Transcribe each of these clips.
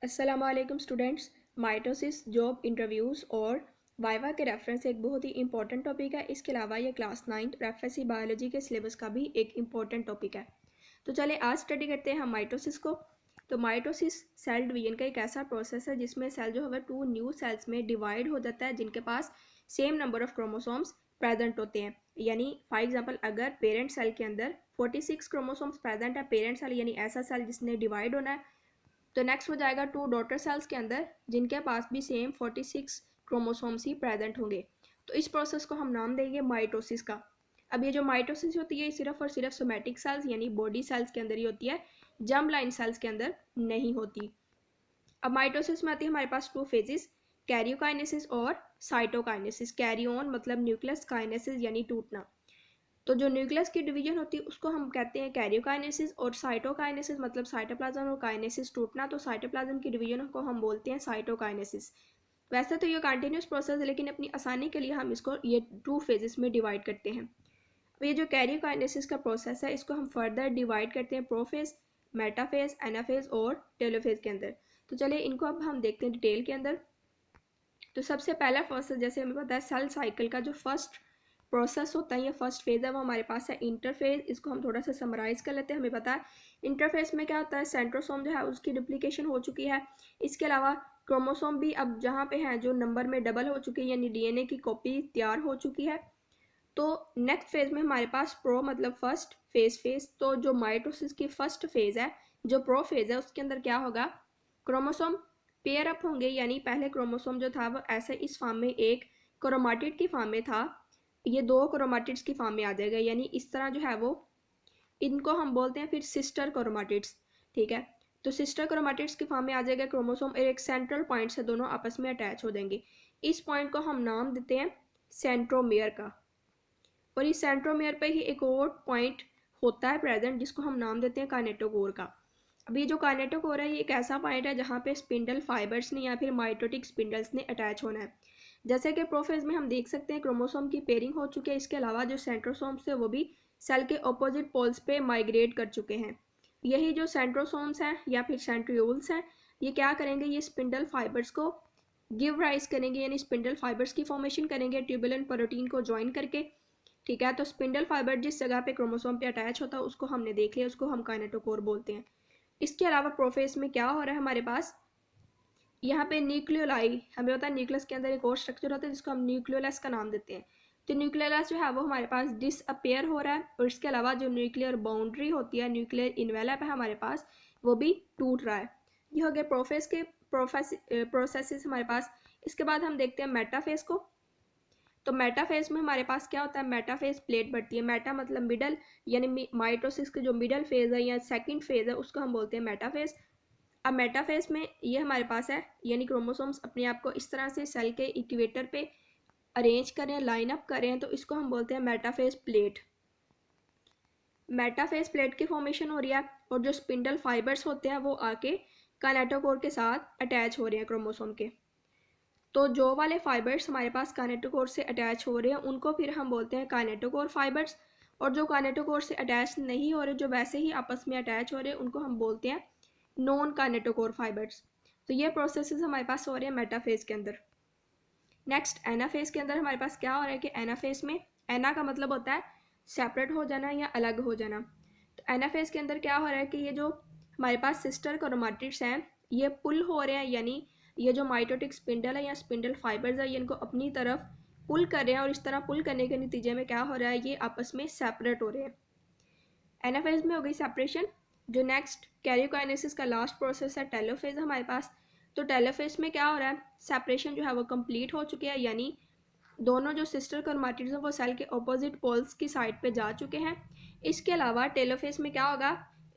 अस्सलाम वालेकुम students. Mitosis job interviews और वाइवा के रेफरेंस एक बहुत ही इंपॉर्टेंट टॉपिक है। इसके अलावा ये क्लास 9 एफएससी बायोलॉजी के सिलेबस का भी एक इंपॉर्टेंट टॉपिक है। तो चले आज स्टडी करते हैं हम माइटोसिस को। तो माइटोसिस सेल डिवीजन का एक ऐसा प्रोसेस है जिसमें सेल जो है टू न्यू सेल्स में डिवाइड हो जाता है जिनके पास same number of chromosomes present होते हैं। यानी फॉर एग्जांपल अगर पेरेंट सेल के अंदर 46 क्रोमोसोम्स प्रेजेंट है, पेरेंट सेल यानी ऐसा सेल जिसने डिवाइड होना है, तो नेक्स्ट हो जाएगा टू डॉटर सेल्स के अंदर जिनके पास भी सेम 46 क्रोमोसोम्स ही प्रेजेंट होंगे। तो इस प्रोसेस को हम नाम देंगे माइटोसिस का। अब ये जो माइटोसिस होती है सिर्फ और सिर्फ सोमैटिक सेल्स यानी बॉडी सेल्स के अंदर ही होती है, जर्म लाइन सेल्स के अंदर नहीं होती। अब माइटोसिस में आती है हमारे पास टू फेजेस, कैरियोकाइनेसिस और साइटोकाइनेसिस। कैरियोन मतलब न्यूक्लियस, काइनेसिस यानी टूटना। तो जो न्यूक्लियस की डिवीजन होती है उसको हम कहते हैं कैरियोकाइनेसिस, और साइटोकाइनेसिस मतलब साइटोप्लाज्म और काइनेसिस टूटना। तो साइटोप्लाज्म की डिवीजन को हम बोलते हैं साइटोकाइनेसिस। वैसे तो ये कंटिन्यूस प्रोसेस है लेकिन अपनी आसानी के लिए हम इसको ये टू फेजेस में डिवाइड करते हैं। अब ये जो कैरियोकाइनेसिस का प्रोसेस है इसको हम फर्दर डिवाइड करते हैं प्रोफेज, मेटाफेज, एनाफेज और टेलोफेज के अंदर। तो चलिए इनको अब हम देखते हैं डिटेल के अंदर। तो सबसे पहला प्रोसेस जैसे हमें पता है सेल साइकिल का जो फर्स्ट प्रोसेस होता है, ये फर्स्ट फेज है, वो हमारे पास है इंटरफेज। इसको हम थोड़ा सा समराइज कर लेते हैं। हमें पता है इंटरफेज में क्या होता है, सेंट्रोसोम जो है उसकी डुप्लीकेशन हो चुकी है। इसके अलावा क्रोमोसोम भी अब जहाँ पे हैं जो नंबर में डबल हो चुकी है यानी डीएनए की कॉपी तैयार हो चुकी है। तो नेक्स्ट फेज में हमारे पास प्रो मतलब फर्स्ट फेज। तो जो माइटोसिस की फर्स्ट फेज है, जो प्रो फेज है, उसके अंदर क्या होगा, क्रोमोसोम पेयर अप होंगे। यानी पहले क्रोमोसोम जो था वो ऐसे इस फॉर्म में एक क्रोमाटिड की फॉर्म में था, ये दो क्रोमाटिड्स की फॉर्म में आ जाएगा। यानी इस तरह जो है वो, इनको हम बोलते हैं फिर सिस्टर क्रोमाटिड्स। ठीक है, तो सिस्टर क्रोमाटिड्स की फॉर्म में आ जाएगा क्रोमोसोम, और एक सेंट्रल पॉइंट से दोनों आपस में अटैच हो जाएंगे। इस पॉइंट को हम नाम देते हैं सेंट्रोमियर का। और इस सेंट्रोमियर पे ही एक और पॉइंट होता है प्रेजेंट जिसको हम नाम देते हैं काइनेटोकोर का। अभी जो काइनेटोकोर है ये एक ऐसा पॉइंट है जहाँ पे स्पिंडल फाइबर्स ने या फिर माइटोटिक स्पिंडल्स ने अटैच होना है। जैसे कि प्रोफेज में हम देख सकते हैं क्रोमोसोम की पेयरिंग हो चुकी है। इसके अलावा जो सेंट्रोसोम्स है वो भी सेल के ऑपोजिट पोल्स पे माइग्रेट कर चुके हैं। यही जो सेंट्रोसोम्स हैं या फिर सेंट्रियोल्स हैं, ये क्या करेंगे, ये स्पिंडल फाइबर्स को गिव राइज करेंगे यानी स्पिंडल फाइबर्स की फॉर्मेशन करेंगे ट्यूबुलिन प्रोटीन को ज्वाइन करके। ठीक है, तो स्पिंडल फाइबर जिस जगह पे क्रोमोसोम पे अटैच होता है उसको हमने देख लिया, उसको हम काइनेटोकोर बोलते हैं। इसके अलावा प्रोफेस में क्या हो रहा है हमारे पास, यहाँ पे न्यूक्लियोलाई, हमें पता है न्यूक्लियस के अंदर एक और स्ट्रक्चर होता है जिसको हम न्यूक्लियोलस का नाम देते हैं। तो न्यूक्लियोलस जो है वो हमारे पास डिसअपेयर हो रहा है, और इसके अलावा जो न्यूक्लियर बाउंड्री होती है, न्यूक्लियर इन्वेलप है हमारे पास, वो भी टूट रहा है। ये हो गए प्रोफेस के प्रोसेसेस हमारे पास। इसके बाद हम देखते हैं मेटाफेज को। तो मेटाफेज में हमारे पास क्या होता है, मेटाफेज प्लेट बढ़ती है। मेटा मतलब मिडल, यानी माइटोसिस के जो मिडल फेज है या सेकंड फेज है उसको हम बोलते हैं मेटाफेज। अब मेटाफेज में ये हमारे पास है, यानी क्रोमोसोम्स अपने आप को इस तरह से सेल के इक्वेटर पे अरेंज करें, लाइन अप करें, तो इसको हम बोलते हैं मेटाफेज प्लेट। मेटाफेज प्लेट की फॉर्मेशन हो रही है, और जो स्पिंडल फाइबर्स होते हैं वो आके काइनेटोकोर के साथ अटैच हो रहे हैं क्रोमोसोम के। तो जो वाले फाइबर्स हमारे पास काइनेटोकोर से अटैच हो रहे हैं उनको फिर हम बोलते हैं काइनेटोकोर फाइबर्स, और जो काइनेटोकोर से अटैच नहीं हो रहे, जो वैसे ही आपस में अटैच हो रहे हैं, उनको हम बोलते हैं नॉन काइनेटोकोर फाइबर्स। तो ये प्रोसेसेस हमारे पास हो रहे हैं मेटाफेज के अंदर। नेक्स्ट एनाफेज के अंदर हमारे पास क्या हो रहा है कि एनाफेज में, एना का मतलब होता है सेपरेट हो जाना या अलग हो जाना। तो एनाफेज के अंदर क्या हो रहा है कि ये जो हमारे पास सिस्टर क्रोमाटिड्स हैं ये पुल हो रहे हैं, यानी ये जो माइटोटिक स्पिंडल है या स्पिंडल फाइबर्स है ये इनको अपनी तरफ पुल कर रहे हैं, और इस तरह पुल करने के नतीजे में क्या हो रहा है, ये आपस में सेपरेट हो रहे हैं। एनाफेज में हो गई सेपरेशन। जो नेक्स्ट कैरियोकाइनेसिस का लास्ट प्रोसेस है टेलोफेज हमारे पास। तो टेलोफेज में क्या हो रहा है, सेपरेशन जो है वो कंप्लीट हो चुकी है, यानी दोनों जो सिस्टर क्रोमैटिड्स हैं वो सेल के ऑपोजिट पोल्स की साइड पे जा चुके हैं। इसके अलावा टेलोफेज में क्या होगा,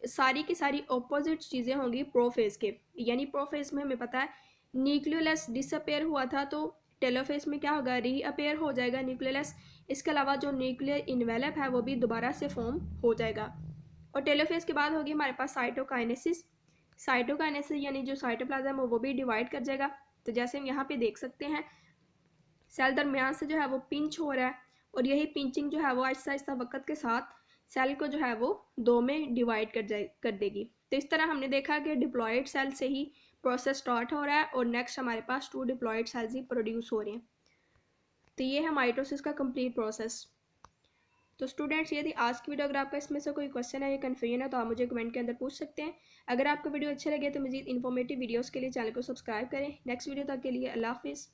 सारी की सारी ऑपोजिट चीज़ें होंगी प्रोफेज के। यानी प्रोफेज में हमें पता है न्यूक्लियोलस डिसअपेयर हुआ था, तो टेलोफेज में क्या होगा, रीअपेयर हो जाएगा न्यूक्लियोलस। इसके अलावा जो न्यूक्लियर इन्वेलप है वो भी दोबारा से फॉर्म हो जाएगा। और टेलोफेज के बाद होगी हमारे पास साइटोकाइनेसिस। साइटोकाइनेसिस यानी जो साइटोप्लाज्म है वो भी डिवाइड कर जाएगा। तो जैसे हम यहाँ पे देख सकते हैं सेल दरमियान से जो है वो पिंच हो रहा है, और यही पिंचिंग जो है वो आहिस्ता आहिस्ता वक्त के साथ सेल को जो है वो दो में डिवाइड कर देगी। तो इस तरह हमने देखा कि डिप्लॉयड सेल से ही प्रोसेस स्टार्ट हो रहा है और नेक्स्ट हमारे पास 2 डिप्लॉयड सेल्स ही प्रोड्यूस हो रहे हैं। तो ये है माइटोसिस का कंप्लीट प्रोसेस। तो स्टूडेंट्स, यदि आज की वीडियो अगर आपका इसमें से कोई क्वेश्चन है या कन्फ्यूजन है तो आप मुझे कमेंट के अंदर पूछ सकते हैं। अगर आपको वीडियो अच्छे लगे तो मजीद इन्फॉर्मेटिव वीडियोस के लिए चैनल को सब्सक्राइब करें। नेक्स्ट वीडियो तक के लिए अल्लाह हाफिज़।